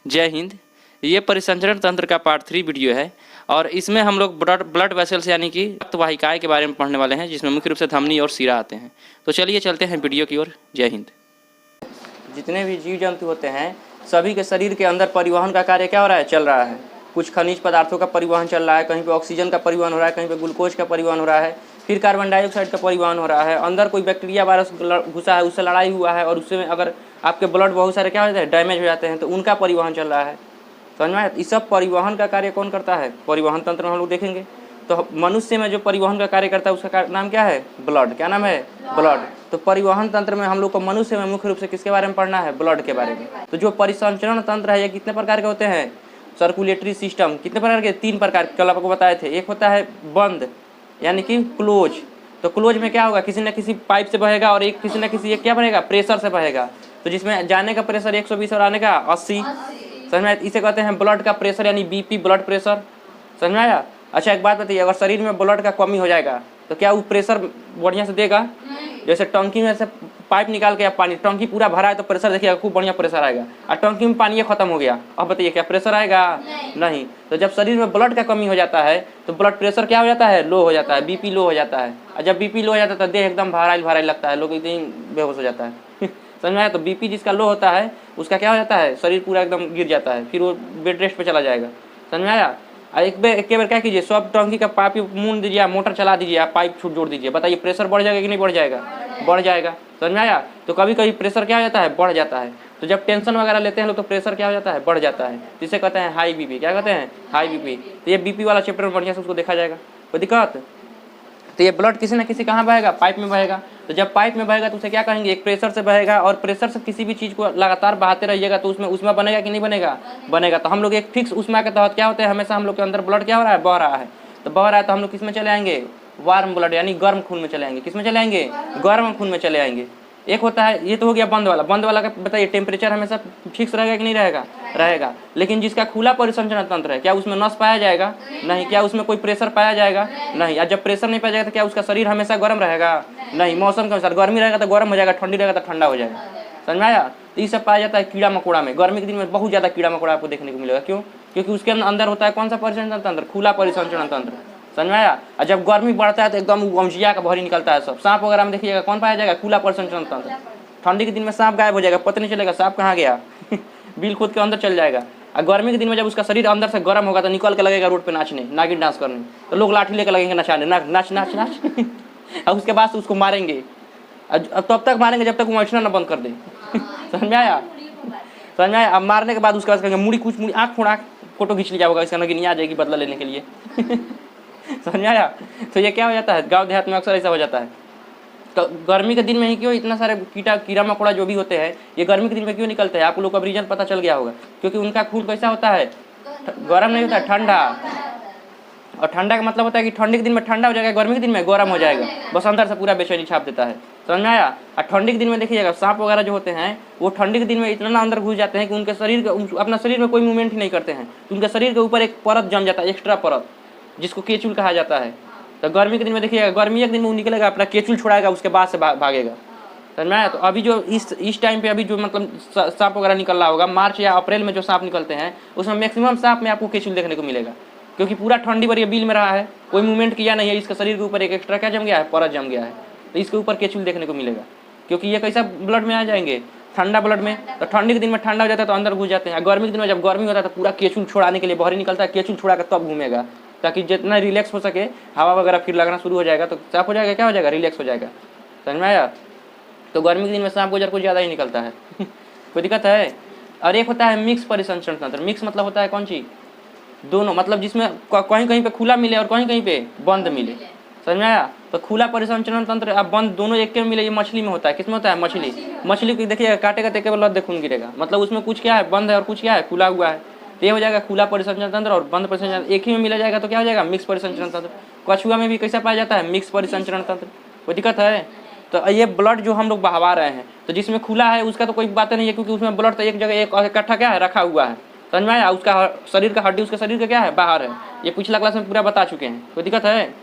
जय हिंद। ये परिसंचरण तंत्र का पार्ट 3 वीडियो है और इसमें हम लोग ब्लड वेसल्स यानी कि रक्त वाहिकाएं के बारे में पढ़ने वाले हैं, जिसमें मुख्य रूप से धमनी और सिरा आते हैं। तो चलिए चलते हैं वीडियो की ओर। जय हिंद। जितने भी जीव जंतु होते हैं सभी के शरीर के अंदर परिवहन का कार्य क्या हो रहा है, चल रहा है। कुछ खनिज पदार्थों का परिवहन चल रहा है, कहीं पे ऑक्सीजन का परिवहन हो रहा है, कहीं पे ग्लूकोज का परिवहन हो रहा है, फिर कार्बन डाइऑक्साइड का परिवहन हो रहा है। अंदर कोई बैक्टीरिया वायरस घुसा है, उससे लड़ाई हुआ है और उससे अगर आपके ब्लड बहुत सारे क्या हो जाते हैं, डैमेज हो जाते हैं, तो उनका परिवहन चल रहा है। समझ में आया? इस सब परिवहन का कार्य कौन करता है? परिवहन तंत्र में हम लोग देखेंगे। तो मनुष्य में जो परिवहन का कार्य करता है उसका नाम क्या है? ब्लड। क्या नाम है? ब्लड। तो परिवहन तंत्र में हम लोग को मनुष्य में मुख्य रूप से किसके बारे में पढ़ना है? ब्लड के बारे में। तो जो परिसंचरण तंत्र है ये कितने प्रकार के होते हैं? सर्कुलेटरी सिस्टम कितने प्रकार के? 3 प्रकार के, कल आपको बताए थे। एक होता है बंद यानी कि क्लोज। तो क्लोज में क्या होगा, किसी न किसी पाइप से बहेगा और एक किसी न किसी एक क्या बनेगा, प्रेशर से बहेगा। तो जिसमें जाने का प्रेशर 120 और आने का 80। समझ में आया? इसे कहते हैं ब्लड का प्रेशर यानी बीपी, ब्लड प्रेशर। समझ में आया? अच्छा एक बात बताइए, अगर शरीर में ब्लड का कमी हो जाएगा तो क्या वो प्रेशर बढ़िया से देगा? जैसे टंकी में से पाइप निकाल के पानी, टंकी पूरा भरा है तो प्रेशर देखिएगा खूब बढ़िया प्रेशर आएगा, और टंकी में पानी खत्म हो गया, अब बताइए क्या प्रेशर आएगा? नहीं। तो जब शरीर में ब्लड का कमी हो जाता है तो ब्लड प्रेशर क्या हो जाता है? लो हो जाता है, बीपी लो हो जाता है। और जब बीपी लो हो जाता है तो देह एकदम भाराइल भाराइल लगता है, लोग एकदम बेहोश हो जाता है। समझ में आया? तो बीपी जिसका लो होता है उसका क्या हो जाता है, शरीर पूरा एकदम गिर जाता है, फिर वो बेड रेस्ट पे चला जाएगा। समझ में आया? एक बार क्या कीजिए, सब टंकी का पाइप मूंद दीजिए, मोटर चला दीजिए, पाइप छूट जोड़ दीजिए, बताइए प्रेशर बढ़ जाएगा कि नहीं बढ़ जाएगा? बढ़ जाएगा। समझ में आया? तो कभी कभी प्रेशर क्या हो जाता है, बढ़ जाता है। तो जब टेंशन वगैरह लेते हैं लोग तो प्रेशर क्या हो जाता है, बढ़ जाता है, जिसे कहते हैं हाई बीपी। क्या कहते हैं? High BP. तो ये बीपी वाला चैप्टर में बढ़िया से उसको देखा जाएगा, कोई दिक्कत? तो ये ब्लड किसी न किसी कहाँ बहेगा, पाइप में बहेगा। तो जब पाइप में बहेगा तो उसे क्या कहेंगे, एक प्रेशर से बहेगा, और प्रेशर से किसी भी चीज़ को लगातार बहाते रहिएगा तो उसमें उष्मा बनेगा कि नहीं बनेगा? बनेगा। तो हम लोग एक फिक्स उष्मा के तहत क्या होते हैं, हमेशा हम लोग के अंदर ब्लड क्या हो रहा है, बह रहा है। तो बह रहा है तो हम लोग किस में चले आएंगे, वार्म ब्लड यानी गर्म खून में चले आएंगे। किस में चले आएंगे? गर्म खून में चले आएंगे। एक होता है, ये तो हो गया बंद वाला। बंद वाला का बताइए टेम्परेचर हमेशा फिक्स रहेगा कि नहीं रहेगा? रहेगा। लेकिन जिसका खुला परिसंचरण तंत्र है, क्या उसमें नस पाया जाएगा? नहीं। क्या उसमें कोई प्रेशर पाया जाएगा? नहीं। और जब प्रेशर नहीं पाया जाएगा तो क्या उसका शरीर हमेशा गर्म रहेगा? नहीं। मौसम के अनुसार गर्मी रहेगा तो गर्म हो जाएगा, ठंडी रहेगा तो ठंडा हो जाएगा। समझ में आया? तो ये सब पाया जाता है कीड़ा मकोड़ा में। गर्मी के दिन में बहुत ज़्यादा कीड़ा मकोड़ा आपको देखने को मिलेगा। क्यों? क्योंकि उसके अंदर होता है कौन सा परिसंचरण तंत्र? खुला परिसंचरण तंत्र। समझ में आया? और जब गर्मी बढ़ता है तो एकदम गमजिया का भरी निकलता है सब। सांप वगैरह में देखिएगा कौन पाया जाएगा? खुला परिसंचरण तंत्र। ठंडी के दिन में सांप गायब हो जाएगा, पता नहीं चलेगा सांप कहाँ गया। बिल खुद के अंदर चल जाएगा। और गर्मी के दिन में जब उसका शरीर अंदर से गर्म होगा तो निकल के लगेगा रोड पे नाचने, नागिन डांस करने। तो लोग लाठी लेकर लगेंगे नचाने, नाच नाच नाच। और उसके बाद से उसको मारेंगे, तब तक मारेंगे जब तक वो मचना न बंद कर दे। समझ में आया? समझ में आया? अब मारने के बाद उसके बाद कहेंगे मुड़ी कुछ मुड़ी, आँख फोड़, आँख फोटो खींच लिया होगा, इसका नगिन आ जाएगी बदला लेने के लिए। समझ में आया? तो ये क्या हो जाता है, गाँव देहात में अक्सर ऐसा हो जाता है। तो गर्मी के दिन में ही क्यों इतना सारे कीड़ा मकोड़ा जो भी होते हैं ये गर्मी के दिन में क्यों निकलते हैं? आप लोग को अब रीजन पता चल गया होगा, क्योंकि उनका खून कैसा होता है, गर्म नहीं होता है, ठंडा। और ठंडा का मतलब होता है कि ठंडी के दिन में ठंडा हो जाएगा, गर्मी के दिन में गर्म हो जाएगा, बस अंदर से पूरा बेचैनी छाप देता है। समझ में आया? और ठंडी के दिन में देखिएगा सांप वगैरह जो होते हैं वो ठंडी के दिन में इतना अंदर घुस जाते हैं कि उनके शरीर अपना शरीर में कोई मूवमेंट ही नहीं करते हैं। उनके शरीर के ऊपर एक परत जम जाता है, एक्स्ट्रा परत, जिसको केचुल कहा जाता है। तो गर्मी के दिन में देखिएगा, गर्मी एक दिन में वो निकलेगा, अपना केचुल छुड़ाएगा, उसके बाद से भागेगा। समझ में आया? तो अभी जो इस टाइम पे अभी जो मतलब सांप वगैरह निकल रहा होगा, मार्च या अप्रैल में जो सांप निकलते हैं उसमें मैक्सिमम सांप में आपको केचुल देखने को मिलेगा, क्योंकि पूरा ठंडी भर ये बिल में रहा है, कोई मूवमेंट किया नहीं है, इसके शरीर के ऊपर एक एक्स्ट्रा क्या जम गया है, परत जम गया है, तो इसके ऊपर केचुल देखने को मिलेगा। क्योंकि ये कैसा ब्लड में आ जाएंगे, ठंडा ब्लड में। तो ठंडी के दिन में ठंडा हो जाता है तो अंदर घुस जाते हैं, गर्मी के दिन में जब गर्मी होता है तो पूरा केचुल छुड़ाने के लिए बाहर निकलता है, केचुल छुड़ा कर तब घूमेगा, ताकि जितना रिलैक्स हो सके, हवा वगैरह फिर लगना शुरू हो जाएगा तो साफ हो जाएगा, क्या हो जाएगा, रिलैक्स हो जाएगा। समझ में आया? तो गर्मी के दिन में सांप गुजर कुछ ज़्यादा ही निकलता है। कोई दिक्कत है? और एक होता है मिक्स परिसंचरण तंत्र। मिक्स मतलब होता है कौन चीज़, दोनों, मतलब जिसमें कहीं कहीं पे खुला मिले और कहीं कहीं पे बंद मिले। समझ में आया? तो खुला परिसंचरण तंत्र अब बंद दोनों एक में मिले, ये मछली में होता है। किसमें होता है? मछली। मछली को देखिएगा काटेगा तो केवल लद खून गिरेगा, मतलब उसमें कुछ क्या है, बंद है और कुछ क्या है, खुला हुआ है। तो ये हो जाएगा खुला परिसंचरण तंत्र, और बंद परिसंचरण एक ही में मिला जाएगा तो क्या हो जाएगा, मिक्स परिसंचरण तंत्र। कछुआ में भी कैसा पाया जाता है, मिक्स परिसंचरण तंत्र। कोई दिक्कत है? तो ये ब्लड जो हम लोग बहवा रहे हैं, तो जिसमें खुला है उसका तो कोई बात नहीं है, क्योंकि उसमें ब्लड तो एक जगह एक इकट्ठा क्या है, रखा हुआ है। समझ में आया? उसका शरीर का हड्डी उसके शरीर का क्या है, बाहर है। ये पिछला क्लास में पूरा बता चुके हैं, कोई दिक्कत है?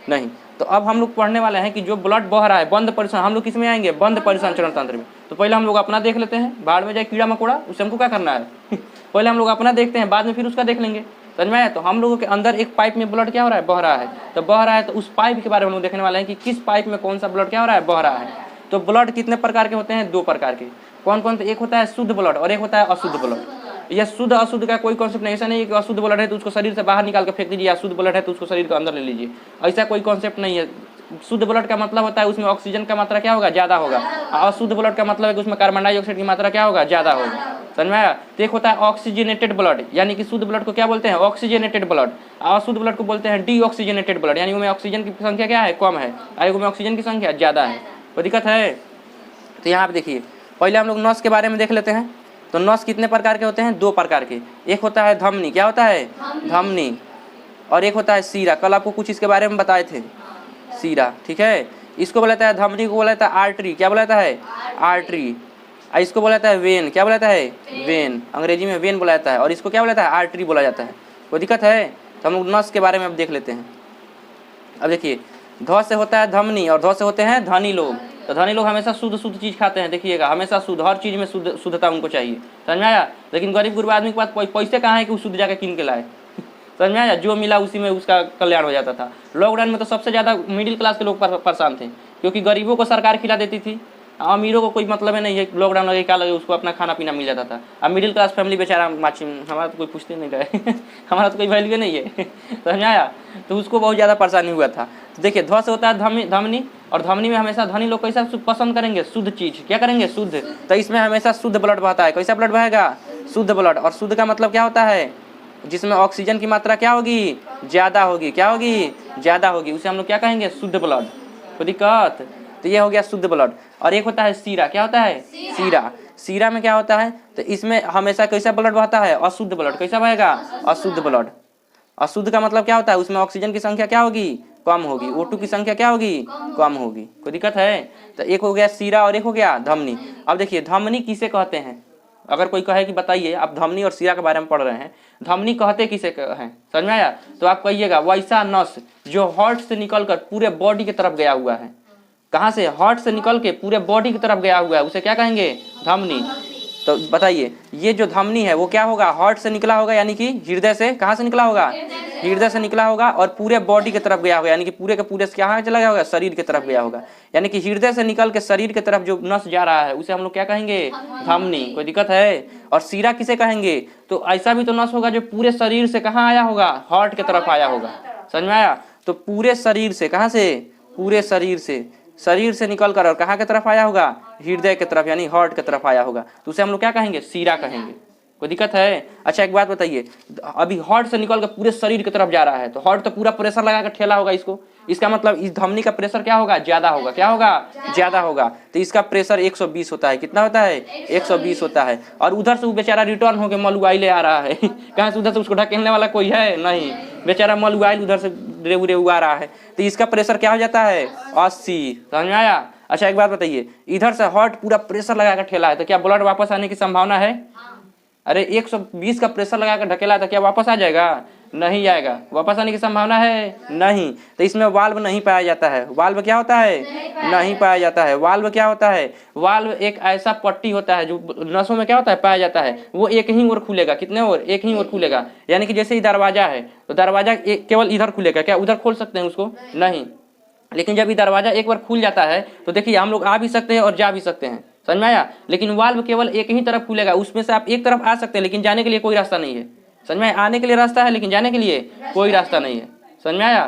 नहीं। तो अब हम लोग पढ़ने वाले हैं कि जो ब्लड बह रहा है बंद परिसंचरण, हम लोग किस में आएंगे, बंद परिसंचरण तंत्र में। तो पहले हम लोग अपना देख लेते हैं, बाहर में जाए कीड़ा मकोड़ा, उससे हमको क्या करना है। पहले हम लोग अपना देखते हैं, बाद में फिर उसका देख लेंगे। समझ में आया? तो हम लोगों के अंदर एक पाइप में ब्लड क्या हो रहा है, बह रहा है। तो बह रहा है तो उस पाइप के बारे में हम लोग देखने वाले हैं कि किस पाइप में कौन सा ब्लड क्या हो रहा है, बह रहा है। तो ब्लड कितने प्रकार के होते हैं, 2 प्रकार के। कौन कौन से? एक होता है शुद्ध ब्लड और एक होता है अशुद्ध ब्लड। यह शुद्ध अशुद्ध का कोई कॉन्सेप्ट नहीं, ऐसा नहीं है कि अशुद्ध ब्लड है तो उसको शरीर से बाहर निकाल के फेंक दीजिए, या शुद्ध ब्लड है तो उसको शरीर के अंदर ले लीजिए, ऐसा कोई कॉन्सेप्ट नहीं है। शुद्ध ब्लड का मतलब होता है उसमें ऑक्सीजन का मात्रा क्या होगा, ज़्यादा होगा। अशुद्ध ब्लड का मतलब है कि उसमें कार्बन डाइऑक्साइड की मात्रा क्या होगा, ज़्यादा होगा। समझ में आया? तो एक होता है ऑक्सीजनेटेड ब्लड, यानी कि शुद्ध ब्लड को क्या बोलते हैं, ऑक्सीजनेटेड ब्लड। अशुद्ध ब्लड को बोलते हैं डीऑक्सीजनेटेड ब्लड, यानी उसमें ऑक्सीजन की संख्या क्या है, कम है, और में ऑक्सीजन की संख्या ज़्यादा है। कोई दिक्कत है? तो यहाँ पे देखिए, पहले हम लोग नस के बारे में देख लेते हैं। तो नस कितने प्रकार के होते हैं, 2 प्रकार के। एक होता है धमनी, क्या होता है, धमनी, और एक होता है सीरा। कल आपको कुछ इसके बारे में बताए थे, सीरा, ठीक है। इसको बोला जाता है, धमनी को बोला जाता है आर्टरी, क्या बोला जाता है, आर्टरी। इसको बोला जाता है वेन, क्या बोला जाता है, वेन, अंग्रेजी में वेन बोला जाता है, और इसको क्या बोला जाता है, आर्टरी बोला जाता है। कोई दिक्कत है? तो हम लोग नस के बारे में अब देख लेते हैं। अब देखिए, ध से होता है धमनी और ध से होते हैं धनी लोग। तो धनी लोग हमेशा शुद्ध चीज़ खाते हैं, देखिएगा, हमेशा शुद्ध, हर चीज़ में शुद्धता उनको चाहिए। समझ में आया? लेकिन गरीब गुरबा आदमी के पास पैसे कहाँ है कि वो शुद्ध जाकर किन के लाए। समझ में आया? जो मिला उसी में उसका कल्याण हो जाता था। लॉकडाउन में तो सबसे ज़्यादा मिडिल क्लास के लोग परेशान थे, क्योंकि गरीबों को सरकार खिला देती थी, अमीरों को कोई मतलब है नहीं है, लॉकडाउन लगे क्या लगे, उसको अपना खाना पीना मिल जाता था। अब मिडिल क्लास फैमिली बेचारा माची, हमारा तो कोई पूछते नहीं रहे हमारा तो कोई वैल्यू नहीं है समझ में आया? तो उसको बहुत ज़्यादा परेशानी हुआ था। तो देखिए, ध्वस होता है धमनी, और धमनी में हमेशा धनी लोग कैसा पसंद करेंगे, शुद्ध चीज़, क्या करेंगे, शुद्ध। तो इसमें हमेशा शुद्ध ब्लड बहता है। कैसा ब्लड बहेगा, शुद्ध ब्लड। और शुद्ध का मतलब क्या होता है, जिसमें ऑक्सीजन की मात्रा क्या होगी, ज़्यादा होगी, क्या होगी, ज़्यादा होगी, उसे हम लोग क्या कहेंगे, शुद्ध ब्लड। कोई दिक्कत? तो ये हो गया शुद्ध ब्लड। और एक होता है सीरा, क्या होता है, सीरा। सीरा में क्या होता है, तो इसमें हमेशा कैसा ब्लड बहता है, अशुद्ध ब्लड। कैसा बहेगा, अशुद्ध ब्लड। अशुद्ध का मतलब क्या होता है, उसमें ऑक्सीजन की संख्या क्या होगी, कम होगी, O2 की संख्या क्या होगी, कम होगी। कोई दिक्कत है? तो एक हो गया सीरा और एक हो गया धमनी। अब देखिए, धमनी किसे कहते हैं, अगर कोई कहे कि बताइए, आप धमनी और सीरा के बारे में पढ़ रहे हैं, धमनी कहते किसे हैं, समझ में आया? तो आप कहिएगा वैसा नस जो हार्ट से निकलकर पूरे बॉडी की तरफ गया हुआ है। कहाँ से, हार्ट से निकल के पूरे बॉडी की तरफ गया हुआ है, उसे क्या कहेंगे, धमनी। तो बताइए, ये जो धमनी है वो क्या होगा, हार्ट से निकला होगा, यानी कि हृदय से, कहाँ से निकला होगा, हृदय से निकला होगा, और पूरे बॉडी की तरफ गया होगा, यानी कि पूरे के पूरे से कहाँ चला गया होगा, शरीर की तरफ गया होगा। यानी कि हृदय से निकल के शरीर की तरफ जो नस जा रहा है उसे हम लोग क्या कहेंगे, धमनी। कोई दिक्कत है? और सीरा किसे कहेंगे, तो ऐसा भी तो नस होगा जो पूरे शरीर से कहाँ आया होगा, हार्ट की तरफ आया होगा। समझ में आया? तो पूरे शरीर से, कहाँ से, पूरे शरीर से निकल कर और कहाँ की तरफ आया होगा, हृदय की तरफ, यानी हार्ट की तरफ आया होगा, तो उसे हम लोग क्या कहेंगे, सीरा कहेंगे। कोई दिक्कत है? अच्छा, एक बात बताइए, अभी हार्ट से निकल कर पूरे शरीर की तरफ जा रहा है, तो हार्ट तो पूरा प्रेशर लगा कर ठेला होगा इसको, इसका मतलब इस धमनी का प्रेशर क्या होगा, ज्यादा होगा, क्या होगा, ज्यादा होगा। तो इसका प्रेशर 120 होता है, कितना होता है, 120 होता है। और उधर से वो बेचारा रिटर्न होकर मलुआई ले आ रहा है कहाँ से, उधर से उसको ढकेलने वाला कोई है नहीं, बेचारा मलुआई उधर से रेवरे हुआ रहा है, तो इसका प्रेशर क्या हो जाता है, 80। समझ में आया? अच्छा, एक बात बताइए, इधर से हार्ट पूरा प्रेशर लगा कर ठेला है, तो क्या ब्लड वापस आने की संभावना है? अरे 120 का प्रेशर लगाकर ढकेला तो क्या वापस आ जाएगा, नहीं आएगा। वापस आने की संभावना है, नहीं। तो इसमें वाल्व नहीं पाया जाता है। वाल्व क्या होता है, नहीं पाया जाता है। वाल्व क्या होता है, वाल्व एक ऐसा पट्टी होता है जो नसों में क्या होता है, पाया जाता है, वो एक ही ओर खुलेगा, कितने ओर, एक ही ओर खुलेगा। यानी कि जैसे ही दरवाजा है तो दरवाजा केवल इधर खुलेगा, क्या उधर खोल सकते हैं उसको, नहीं। लेकिन जब ये दरवाजा एक बार खुल जाता है तो देखिए हम लोग आ भी सकते हैं और जा भी सकते हैं, समझ में आया। लेकिन वाल्व केवल एक ही तरफ खुलेगा, उसमें से आप एक तरफ आ सकते हैं लेकिन जाने के लिए कोई रास्ता नहीं है, समझ में। आने के लिए रास्ता है लेकिन जाने के लिए कोई रास्ता नहीं है, समझ में आया।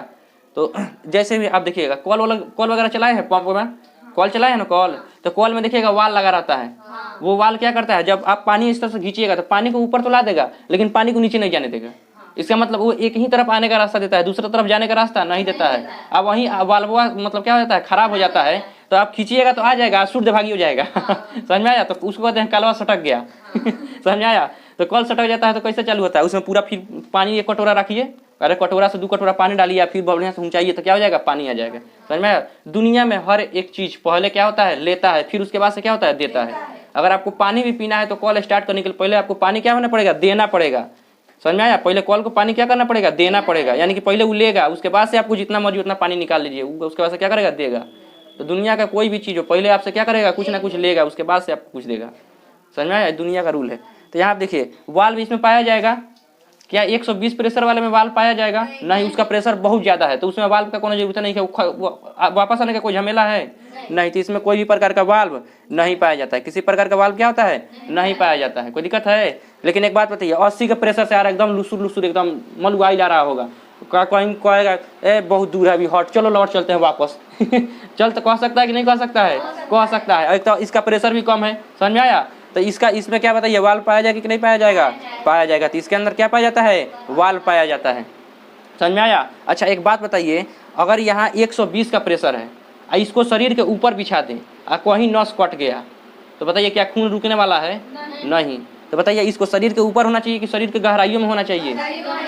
तो जैसे भी आप देखिएगा, कॉल वगैरह चलाए हैं, पंप में कॉल चलाए हैं ना कॉल, तो कॉल में देखिएगा वाल लगा रहता है। वो वाल क्या करता है, जब आप पानी इस तरह से खींचिएगा तो पानी को ऊपर तो ला देगा लेकिन पानी को नीचे नहीं जाने देगा। इसका मतलब वो एक ही तरफ आने का रास्ता देता है, दूसरी तरफ जाने का रास्ता नहीं देता है। अब वहीं वाल्वा मतलब क्या हो जाता है, खराब हो जाता है, तो आप खींचिएगा तो आ जाएगा, शुद्ध भागी हो जाएगा समझ में आया। तो उसको कहते हैं कलवा सटक गया समझ में आया। तो कल सटक जाता है तो कैसे चालू होता है, उसमें पूरा फिर पानी एक कटोरा रखिए, अरे कटोरा से 2 कटोरा पानी डालिए, फिर बढ़िया से ऊंचाइए तो क्या हो जाएगा, पानी आ जाएगा, समझ में आया। दुनिया में हर एक चीज पहले क्या होता है, लेता है, फिर उसके बाद से क्या होता है, देता है। अगर आपको पानी भी पीना है तो कॉल स्टार्ट करने के लिए पहले आपको पानी क्या होना पड़ेगा, देना पड़ेगा, समझ में आया। पहले कॉल को पानी क्या करना पड़ेगा, देना पड़ेगा। यानी कि पहले वो लेगा, उसके बाद से आपको जितना मर्जी उतना पानी निकाल लीजिए, उसके बाद से क्या करेगा, देगा। तो दुनिया का कोई भी चीज हो पहले आपसे क्या करेगा, कुछ ना कुछ लेगा, उसके बाद से आपको कुछ देगा, समझ में आया। दुनिया का रूल है। तो यहाँ आप देखिए वाल्व इसमें पाया जाएगा क्या 120 प्रेशर वाले में वाल्व पाया जाएगा? नहीं, उसका प्रेशर बहुत ज़्यादा है, तो उसमें वाल्व का कोई जरूरत नहीं है, वापस आने का कोई झमेला है नहीं। तो इसमें कोई भी प्रकार का वाल्व नहीं पाया जाता है। किसी प्रकार का वाल्व क्या होता है? नहीं पाया जाता है। कोई दिक्कत है? लेकिन एक बात बताइए, 80 के प्रेशर से आ रहा है, एकदम लुसुर लुसुर एकदम मलुआई ला रहा होगा, कहीं कहेगा ए बहुत दूर है अभी हॉट, चलो लौट चलते हैं वापस चल तो कह सकता है कि नहीं कह सकता है? कह सकता है। एक तो इसका प्रेशर भी कम है, समझ में आया? तो इसमें क्या बताइए, वाल्व पाया जाएगा कि नहीं पाया जाएगा? पाया जाएगा। तो इसके अंदर क्या पाया जाता है? वाल्व पाया जाता है। समझ में आया? अच्छा एक बात बताइए, अगर यहाँ 120 का प्रेशर है, इसको शरीर के ऊपर बिछा दें और कहीं नस कट गया, तो बताइए क्या खून रुकने वाला है? नहीं। तो बताइए इसको शरीर के ऊपर होना चाहिए कि शरीर के गहराइयों में होना चाहिए?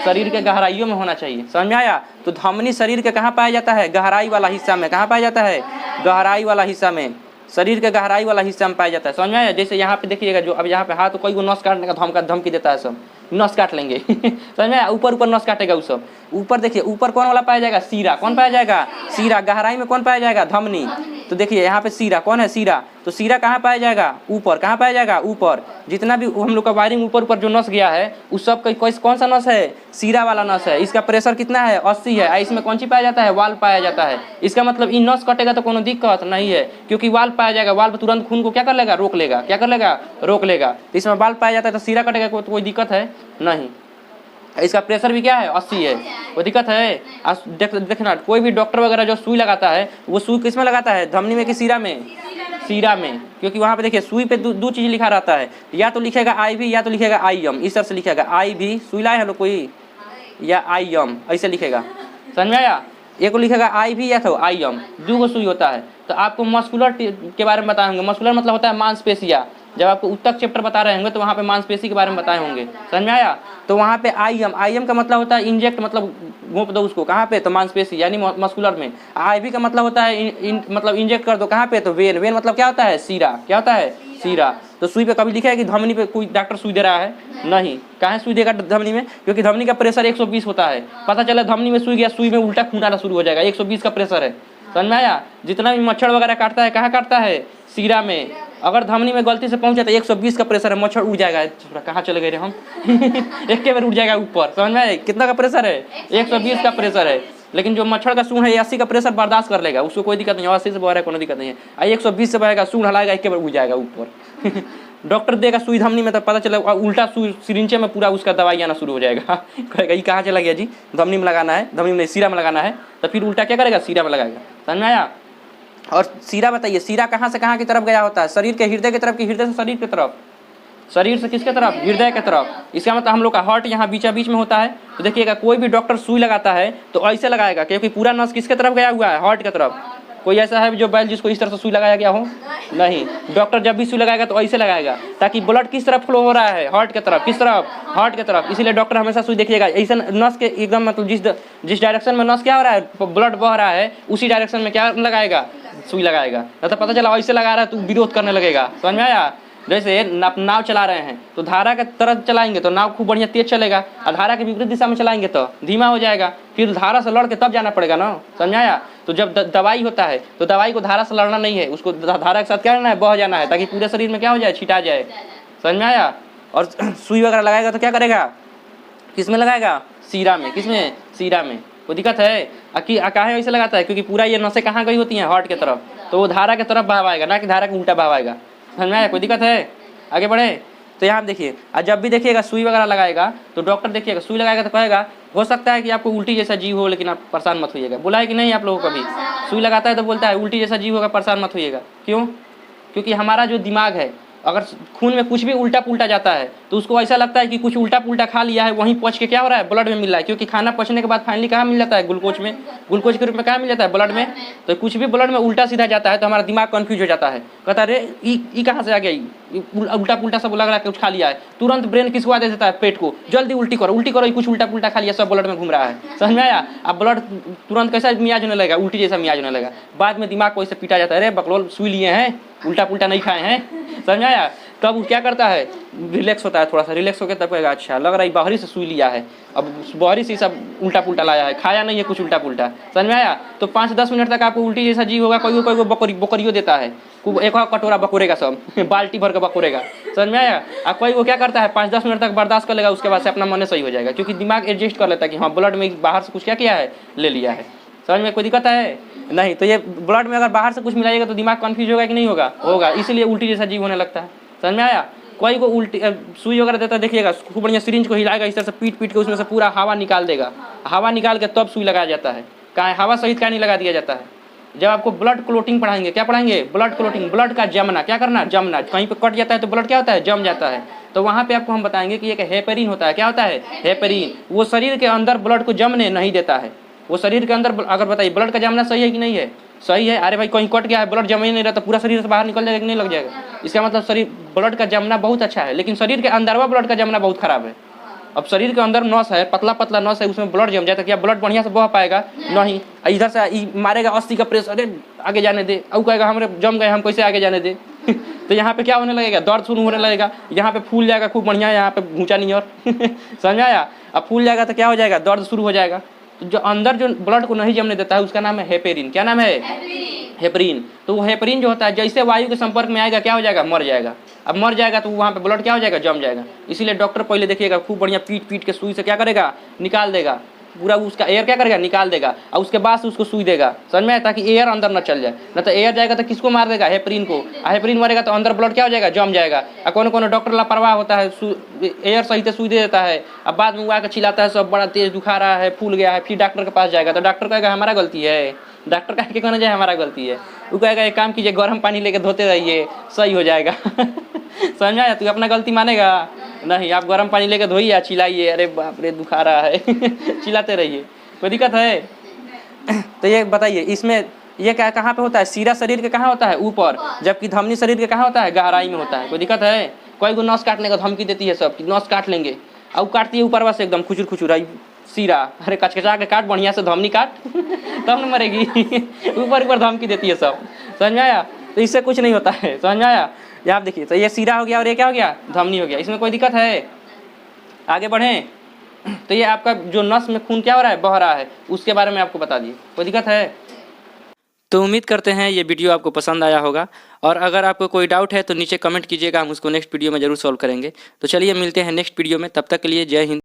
शरीर के गहराइयों में होना चाहिए। समझ में आया? तो धमनी शरीर के कहाँ पाया जाता है? गहराई वाला हिस्सा में। कहाँ पाया जाता है? गहराई वाला हिस्सा में, शरीर के गहराई वाला हिस्सा में पाया जाता है। समझ में आया? जैसे यहाँ पे देखिएगा, जो अब यहाँ पे हाथ कोई को नस काटने का धमकी देता है, सब नस काट लेंगे समझ में आया? ऊपर ऊपर नस काटेगा वो सब। ऊपर देखिए, ऊपर कौन वाला पाया जाएगा? सीरा। कौन पाया जाएगा? सीरा। गहराई में कौन पाया जाएगा? धमनी। तो देखिए यहाँ पे सीरा कौन है? सीरा। तो सीरा कहाँ पाया जाएगा? ऊपर। कहाँ पाया जाएगा? ऊपर। जितना भी हम लोग का वायरिंग ऊपर ऊपर जो नस गया है, उस सब कौन सा नस है? सीरा वाला नस है। इसका प्रेशर कितना है? 80 है। इसमें कौन सी पाया जाता है? वाल्व पाया जाता है। इसका मतलब इन नस कटेगा तो कोनो दिक्कत नहीं है, क्योंकि वाल्व पाया जाएगा। वाल्व तुरंत खून को क्या कर लेगा? रोक लेगा। क्या कर लेगा? रोक लेगा। तो इसमें वाल्व पाया जाता है, तो सीरा कटेगा तो कोई दिक्कत है नहीं। इसका प्रेशर भी क्या है? 80 है। कोई दिक्कत है? देखना, कोई भी डॉक्टर वगैरह जो सुई लगाता है, वो सुई किस में लगाता है? धमनी में कि सीरा में? सीरा में। क्योंकि वहाँ पे देखिए सुई पे दो चीज़ लिखा रहता है, या तो लिखेगा IV या तो लिखेगा IM। इस तरह से लिखेगा IV, सुई लाए हैं लोग कोई, या IM ऐसे लिखेगा। समझ में आया? एक को लिखेगा IV या तो IM, दो गो सुई होता है। तो आपको मस्कुलर के बारे में बताए होंगे। मस्कुलर मतलब होता है मांसपेशियाँ। जब आपको उत्तक चैप्टर बता रहे होंगे तो वहाँ पे मांसपेशी के बारे में बताए होंगे। समझ में आया? तो वहाँ पे IM का मतलब होता है इंजेक्ट, मतलब घोंप दो उसको। कहाँ पे? तो मांसपेशी यानी मस्कुलर में। IV का मतलब होता है मतलब इंजेक्ट कर दो। कहाँ पे? तो वेन। वेन मतलब क्या होता है? सीरा। क्या होता है? सीरा। तो सुई पे कभी लिखा है कि धमनी पे कोई डॉक्टर सुई दे रहा है? नहीं। कहाँ सुई देगा धमनी में? क्योंकि धमनी का प्रेशर 120 होता है। पता चला धमनी में सुई गया, सुई में उल्टा खून आना शुरू हो जाएगा। 120 का प्रेशर है। समझ में आया? जितना भी मच्छर वगैरह काटता है, कहाँ काटता है? सीरा में। अगर धमनी में गलती से पहुंचा तो 120 का प्रेशर है, मच्छर उड़ जाएगा। कहाँ चले गए रे हम एक के बार उड़ जाएगा ऊपर। समझ में आया? कितना का प्रेशर है? 120 का प्रेशर है। लेकिन जो मच्छर का सूंड है 80 का प्रेशर बर्दाश्त कर लेगा, उसको कोई दिक्कत नहीं। 80 से बढ़ है कोई दिक्कत नहीं है। 120 से बढ़ेगा, सूंड हलाएगा, एक के बार उड़ जाएगा ऊपर डॉक्टर देगा सुई धमनी में, तो पता चलेगा उल्टा सुई सिरिंचे में पूरा उसका दवाई आना शुरू हो जाएगा कहेगा ये कहाँ चला गया जी? धमनी में लगाना है, धमनी में सीरा में लगाना है। तो फिर उल्टा क्या करेगा? सीरा में लगाएगा। समझ में आया? और सीरा बताइए, सीरा कहाँ से कहाँ की तरफ गया होता है? शरीर के हृदय की तरफ कि हृदय से शरीर की तरफ? शरीर से किसके तरफ? हृदय के तरफ। इसका मतलब हम लोग का हार्ट यहाँ बीचा बीच में होता है। तो देखिएगा कोई भी डॉक्टर सुई लगाता है तो ऐसे लगाएगा, क्योंकि पूरा नस किसके तरफ गया हुआ है? हार्ट की तरफ। कोई ऐसा है जो बैल जिसको इस तरह से सुई लगाया गया हो? नहीं। डॉक्टर जब भी सुई लगाएगा तो ऐसे लगाएगा, ताकि ब्लड किस तरफ फ्लो हो रहा है? हार्ट की तरफ। किस तरफ? हार्ट की तरफ। इसीलिए डॉक्टर हमेशा सुई देखिएगा ऐसा नस के एकदम, मतलब जिस डायरेक्शन में नस क्या हो रहा है, ब्लड बह रहा है, उसी डायरेक्शन में क्या लगाएगा? सुई लगाएगा। तो पता चला ऐसे लगा रहा है तो विरोध करने लगेगा। समझ में आया? जैसे नाव चला रहे हैं तो धारा के तरफ चलाएंगे तो नाव खूब बढ़िया तेज चलेगा, और धारा के विपरीत दिशा में चलाएंगे तो धीमा हो जाएगा। फिर धारा से लड़ के तब जाना पड़ेगा ना। समझ आया? तो जब दवाई होता है तो दवाई को धारा से लड़ना नहीं है, उसको धारा के साथ क्या करना है? बह जाना है, ताकि पूरे शरीर में क्या हो जाए? छिटा जाए। समझ में आया? और सुई वगैरह लगाएगा तो क्या करेगा? किस में लगाएगा? सीरा में। किस में? सीरा में। कोई दिक्कत है? काहे ऐसे लगाता है? क्योंकि पूरा ये नसें कहाँ गई होती हैं? हार्ट की तरफ। तो वो धारा की तरफ बहावाएगा, ना कि धारा के उल्टा बहावाएगा। समझ में आया? कोई दिक्कत है? आगे बढ़े। तो यहाँ देखिए, जब भी देखिएगा सुई वगैरह लगाएगा तो डॉक्टर देखिएगा सुई लगाएगा तो कहेगा हो सकता है कि आपको उल्टी जैसा जीव हो, लेकिन आप परेशान मत होइएगा। बोला है कि नहीं आप लोगों को? कभी सुई लगाता है तो बोलता है उल्टी जैसा जीव होगा, परेशान मत होइएगा। क्यों? क्योंकि हमारा जो दिमाग है, अगर खून में कुछ भी उल्टा पुल्टा जाता है तो उसको ऐसा लगता है कि कुछ उल्टा पुल्टा खा लिया है, वहीं पच के क्या हो रहा है? ब्लड में मिल रहा है। क्योंकि खाना पचने के बाद फाइनली कहाँ मिल जाता है? ग्लूकोज में। ग्लूकोज के रूप में कहाँ मिल जाता है? ब्लड में। तो कुछ भी ब्लड में उल्टा सीधा जाता है तो हमारा दिमाग कन्फ्यूज हो जाता है, कहता है अरे ये कहाँ से आ गया? उल्टा पुल्टा सब लग रहा है कुछ खा लिया है। तुरंत ब्रेन किसको आदेश देता है? पेट को, जल्दी उल्टी करो, उल्टी करो, कुछ उल्टा पुल्टा खा लिया, सब ब्लड में घूम रहा है। समझ में आया? अब ब्लड तुरंत कैसा मियाज होने लगेगा? उल्टी जैसा मियाज होने लगेगा। बाद में दिमाग को ऐसे पीटा जाता है, अरे बकलोल सुई लिए हैं, उल्टा पुल्टा नहीं खाए हैं। समझ में आया? तब वो क्या करता है, रिलैक्स होता है, थोड़ा सा रिलैक्स होकर तब कहेगा अच्छा लग रहा है बाहरी से सुई लिया है, अब बाहरी से सब उल्टा पुल्टा लाया है, खाया नहीं है कुछ उल्टा पुल्टा, समझ में आया। तो 5-10 मिनट तक आपको उल्टी जैसा जी होगा, कोई बकरियो देता है, एक और कटोरा बकोरेगा सब बाल्टी भर के बकोरेगा, समझ में आया। अब कोई वो क्या करता है 5-10 मिनट तक बर्दाश्त कर लेगा, उसके बाद से अपना मन सही हो जाएगा, क्योंकि दिमाग एडजस्ट कर लेता है कि हाँ ब्लड में बाहर से कुछ क्या किया है, ले लिया है। समझ में कोई दिक्कत है नहीं। तो ये ब्लड में अगर बाहर से कुछ मिलाइएगा तो दिमाग कन्फ्यूज होगा कि नहीं होगा, होगा, इसीलिए उल्टी जैसा जीव होने लगता है, समझ में आया। कोई को उल्टी सुई वगैरह देता है, देखिएगा खूब बढ़िया सिरिंज को हिलाएगा इस तरह से, पीट के उसमें से पूरा हवा निकाल देगा, हवा निकाल के तब सुई लगाया जाता है। कहाँ हवा सहित क्या नहीं लगा दिया जाता है। जब आपको ब्लड क्लोटिंग पढ़ाएंगे, क्या पढ़ाएंगे, ब्लड क्लोटिंग, ब्लड का जमना, क्या करना, जमना, कहीं पे कट जाता है तो ब्लड क्या होता है, जम जाता है। तो वहाँ पे आपको हम बताएंगे कि एक हेपेरिन होता है, क्या होता है, हेपेरिन, वो शरीर के अंदर ब्लड को जमने नहीं देता है। वो शरीर के अंदर, अगर बताइए ब्लड का जमना सही है कि नहीं है, सही है। अरे भाई कहीं कट गया है, ब्लड जम ही नहीं रहा तो पूरा शरीर से बाहर निकल जाएगा कि नहीं लग जाएगा। इसका मतलब शरीर ब्लड का जमना बहुत अच्छा है, लेकिन शरीर के अंदरवा ब्लड का जमना बहुत खराब है। अब शरीर के अंदर नस है, पतला पतला नस है, उसमें ब्लड जम जाए तो क्या ब्लड बढ़िया से बह पाएगा, नहीं। इधर से मारेगा 80 का प्रेस, अरे आगे जाने दे, अब कहेगा हमारे जम गए, हम कैसे आगे जाने दे तो यहाँ पे क्या होने लगेगा, दर्द शुरू होने लगेगा, यहाँ पे फूल जाएगा खूब बढ़िया, यहाँ पे घूंचा नहीं और समझ आया। अब फूल जाएगा तो क्या हो जाएगा, दर्द शुरू हो जाएगा। तो जो अंदर जो ब्लड को नहीं जमने देता है उसका नाम है हेपेरिन। क्या नाम है, हेपरिन। तो वो हेपरिन जो होता है जैसे वायु के संपर्क में आएगा क्या हो जाएगा, मर जाएगा। अब मर जाएगा तो वहाँ पे ब्लड क्या हो जाएगा, जम जाएगा। इसीलिए डॉक्टर पहले देखिएगा खूब बढ़िया पीट के सुई से क्या करेगा, निकाल देगा, पूरा उसका एयर क्या करेगा, निकाल देगा, और उसके बाद से उसको सुई देगा, समझ में आया, ताकि एयर अंदर न चल जाए। न तो एयर जाएगा तो किसको मार देगा, हेपरिन को। हेपरिन मरेगा तो अंदर ब्लड क्या हो जाएगा, जम जाएगा। और कौन डॉक्टर लापरवाह होता है, एयर सही से सुई दे देता है, अब बाद में वो आकर चिल्लाता है सब बड़ा तेज दुखा रहा है, फूल गया है, फिर डॉक्टर के पास जाएगा तो डॉक्टर कहेगा हमारा गलती है। डॉक्टर कह के कहना जाए हमारा गलती है, वो कहेगा एक काम कीजिए गर्म पानी लेके धोते रहिए, सही हो जाएगा समझ में आया। तू अपना गलती मानेगा नहीं, आप गर्म पानी लेके धोइए, चिल्लाइए, अरे बाप रे दुखा रहा है चिल्लाते रहिए, कोई दिक्कत है तो ये बताइए, इसमें ये क्या कहाँ पे होता है, सीरा शरीर के कहाँ होता है, ऊपर, जबकि धमनी शरीर के कहाँ होता है, गहराई में होता है। कोई दिक्कत है। कोई को नस काटने का धमकी देती है सब, नस काट लेंगे, अब काटती है ऊपर से एकदम खुचुर खुचुर आई सीरा, अरे कचकचा के काट बढ़िया से, धमनी काट तब न मरेगी ऊपर धमकी देती है सब, समझ में आया। तो इससे कुछ नहीं होता है, समझ में आया। ये आप देखिए, तो ये सीरा हो गया और ये क्या हो गया, धमनी हो गया। इसमें कोई दिक्कत है, आगे बढ़ें। तो ये आपका जो नस में खून क्या हो रहा है, बह रहा है, उसके बारे में आपको बता दिए, कोई दिक्कत है। तो उम्मीद करते हैं ये वीडियो आपको पसंद आया होगा, और अगर आपको कोई डाउट है तो नीचे कमेंट कीजिएगा, हम उसको नेक्स्ट वीडियो में जरूर सॉल्व करेंगे। तो चलिए मिलते हैं नेक्स्ट वीडियो में, तब तक के लिए जय हिंद।